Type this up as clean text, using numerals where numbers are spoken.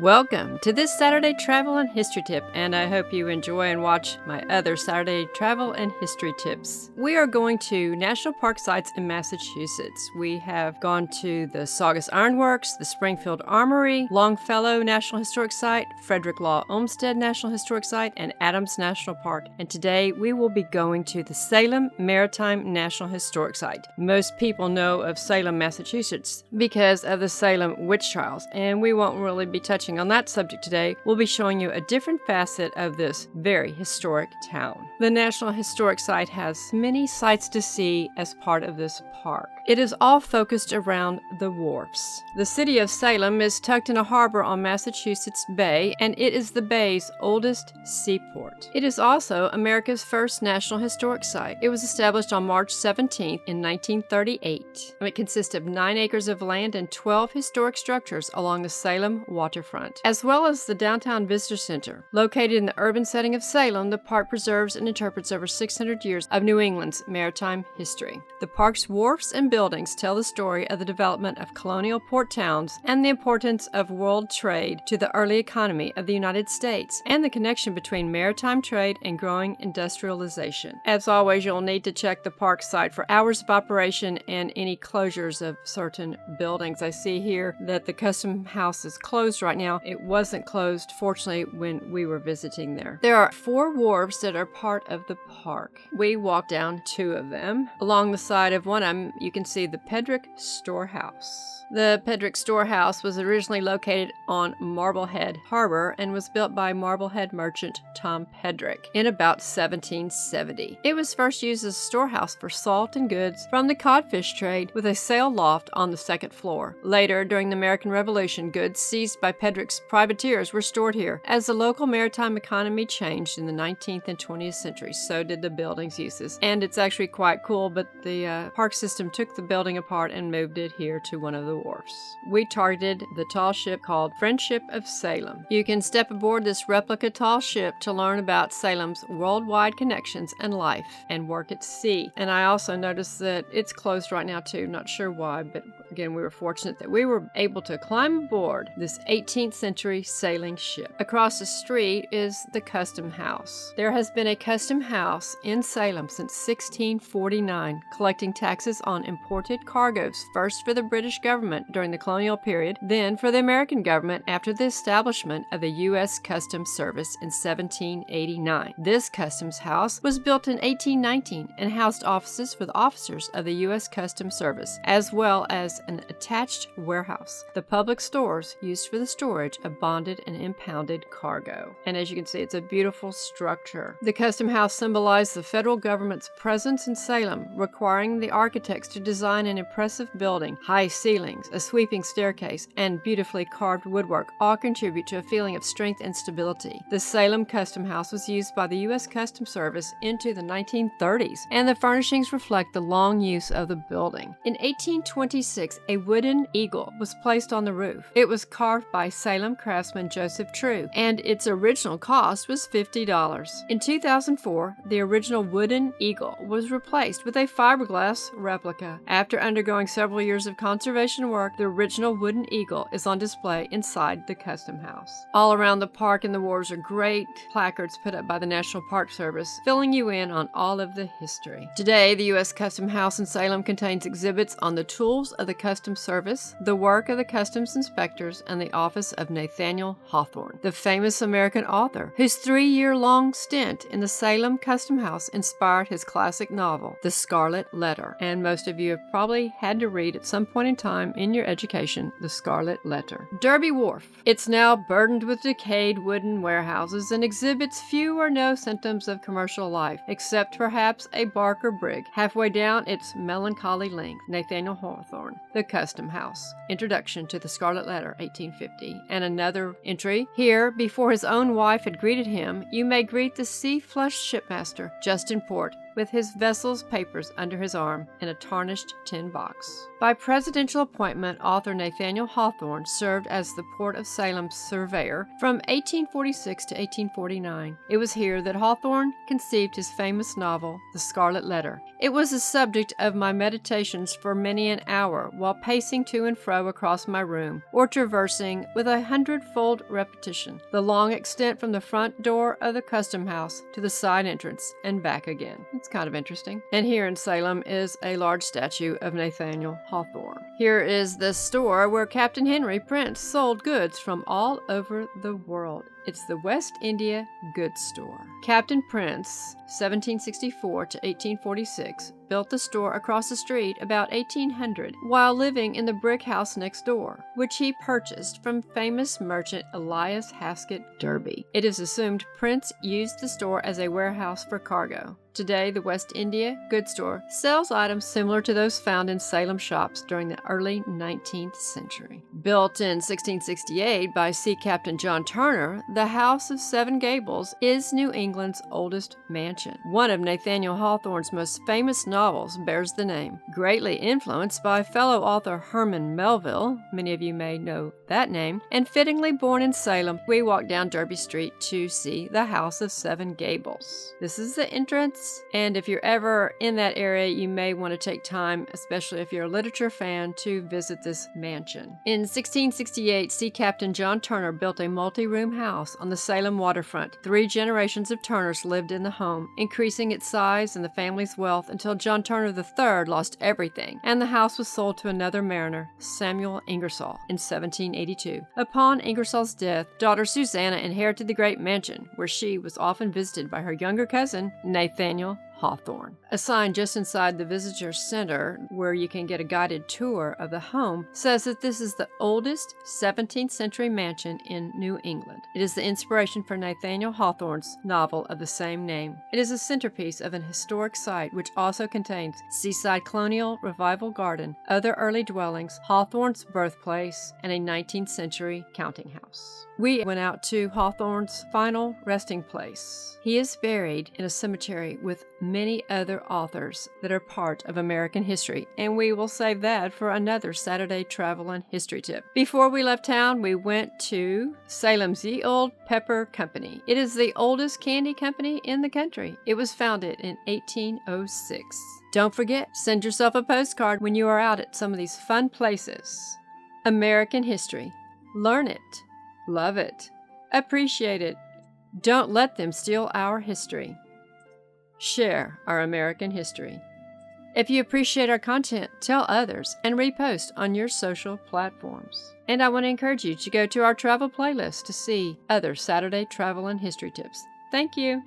Welcome to this Saturday Travel and History Tip, and I hope you enjoy and watch my other Saturday Travel and History Tips. We are going to national park sites in Massachusetts. We have gone to the Saugus Ironworks, the Springfield Armory, Longfellow National Historic Site, Frederick Law Olmsted National Historic Site, and Adams National Park. And today we will be going to the Salem Maritime National Historic Site. Most people know of Salem, Massachusetts because of the Salem witch trials, and we won't really be touching on that subject today. We'll be showing you a different facet of this very historic town. The National Historic Site has many sights to see as part of this park. It is all focused around the wharfs. The city of Salem is tucked in a harbor on Massachusetts Bay, and it is the bay's oldest seaport. It is also America's first National Historic Site. It was established on March 17th in 1938. It consists of 9 acres of land and 12 historic structures along the Salem waterfront, as well as the downtown visitor center. Located in the urban setting of Salem, the park preserves and interprets over 600 years of New England's maritime history. The park's wharfs and buildings tell the story of the development of colonial port towns and the importance of world trade to the early economy of the United States and the connection between maritime trade and growing industrialization. As always, you'll need to check the park site for hours of operation and any closures of certain buildings. I see here that the Custom House is closed right now. It wasn't closed, fortunately, when we were visiting there. There are 4 wharves that are part of the park. We walked down 2 of them. Along the side of one of them, you can see the Pedrick Storehouse. The Pedrick Storehouse was originally located on Marblehead Harbor and was built by Marblehead merchant Tom Pedrick in about 1770. It was first used as a storehouse for salt and goods from the codfish trade, with a sail loft on the 2nd floor. Later, during the American Revolution, goods seized by Pedrick's privateers were stored here. As the local maritime economy changed in the 19th and 20th centuries, so did the building's uses. And it's actually quite cool, but the park system took the building apart and moved it here to one of the wharfs. We targeted the tall ship called Friendship of Salem. You can step aboard this replica tall ship to learn about Salem's worldwide connections and life and work at sea. And I also noticed that it's closed right now too. Not sure why, but again, we were fortunate that we were able to climb aboard this 18th century sailing ship. Across the street is the Custom House. There has been a Custom House in Salem since 1649, collecting taxes on imported cargoes, first for the British government during the colonial period, then for the American government after the establishment of the U.S. Customs Service in 1789. This Customs House was built in 1819 and housed offices for the officers of the U.S. Customs Service, as well as an attached warehouse, the public stores used for the storage of bonded and impounded cargo. And as you can see, it's a beautiful structure. The Custom House symbolized the federal government's presence in Salem, requiring the architects to design an impressive building. High ceilings, a sweeping staircase, and beautifully carved woodwork all contribute to a feeling of strength and stability. The Salem Custom House was used by the U.S. Customs Service into the 1930s, and the furnishings reflect the long use of the building. In 1826, a wooden eagle was placed on the roof. It was carved by Salem craftsman Joseph True, and its original cost was $50. In 2004, the original wooden eagle was replaced with a fiberglass replica. After undergoing several years of conservation work, the original wooden eagle is on display inside the Custom House. All around the park and the wharves are great placards put up by the National Park Service, filling you in on all of the history. Today, the U.S. Custom House in Salem contains exhibits on the tools of the Customs Service, the work of the customs inspectors, and the office of Nathaniel Hawthorne, the famous American author, whose 3-year-long stint in the Salem Custom House inspired his classic novel, The Scarlet Letter. And most of you have probably had to read at some point in time in your education, The Scarlet Letter. Derby Wharf. It's now burdened with decayed wooden warehouses and exhibits few or no symptoms of commercial life, except perhaps a bark or brig. Halfway down its melancholy length, Nathaniel Hawthorne, The Custom House, Introduction to the Scarlet Letter, 1850. And another entry, here, before his own wife had greeted him, you may greet the sea-flushed shipmaster, just in port, with his vessel's papers under his arm in a tarnished tin box. By presidential appointment, author Nathaniel Hawthorne served as the Port of Salem's surveyor from 1846 to 1849. It was here that Hawthorne conceived his famous novel, The Scarlet Letter. It was the subject of my meditations for many an hour while pacing to and fro across my room, or traversing with a hundredfold repetition the long extent from the front door of the custom house to the side entrance and back again. It's kind of interesting. And here in Salem is a large statue of Nathaniel Hawthorne. Here is the store where Captain Henry Prince sold goods from all over the world. It's the West India Goods Store. Captain Prince, 1764 to 1846, built the store across the street about 1800 while living in the brick house next door, which he purchased from famous merchant Elias Haskett Derby. It is assumed Prince used the store as a warehouse for cargo. Today, the West India Goods Store sells items similar to those found in Salem shops during the early 19th century. Built in 1668 by Sea Captain John Turner, the House of Seven Gables is New England's oldest mansion. One of Nathaniel Hawthorne's most famous novels bears the name. Greatly influenced by fellow author Herman Melville, many of you may know that name, and fittingly born in Salem, we walk down Derby Street to see the House of Seven Gables. This is the entrance, and if you're ever in that area, you may want to take time, especially if you're a literature fan, to visit this mansion. In 1668, Sea Captain John Turner built a multi-room house on the Salem waterfront. 3 generations of Turners lived in the home, increasing its size and the family's wealth until John Turner III lost everything, and the house was sold to another mariner, Samuel Ingersoll, in 1782. Upon Ingersoll's death, daughter Susanna inherited the great mansion, where she was often visited by her younger cousin, Nathaniel Hawthorne. A sign just inside the visitor center, where you can get a guided tour of the home, says that this is the oldest 17th century mansion in New England. It is the inspiration for Nathaniel Hawthorne's novel of the same name. It is a centerpiece of an historic site which also contains Seaside Colonial Revival Garden, other early dwellings, Hawthorne's birthplace, and a 19th century counting house. We went out to Hawthorne's final resting place. He is buried in a cemetery with many other authors that are part of American history, and we will save that for another Saturday travel and history tip. Before we left town, we went to Salem's Ye Old Pepper Company. It is the oldest candy company in the country. It was founded in 1806. Don't forget, send yourself a postcard when you are out at some of these fun places. American history. Learn it. Love it. Appreciate it. Don't let them steal our history. Share our American history. If you appreciate our content, tell others and repost on your social platforms. And I want to encourage you to go to our travel playlist to see other Saturday travel and history tips. Thank you.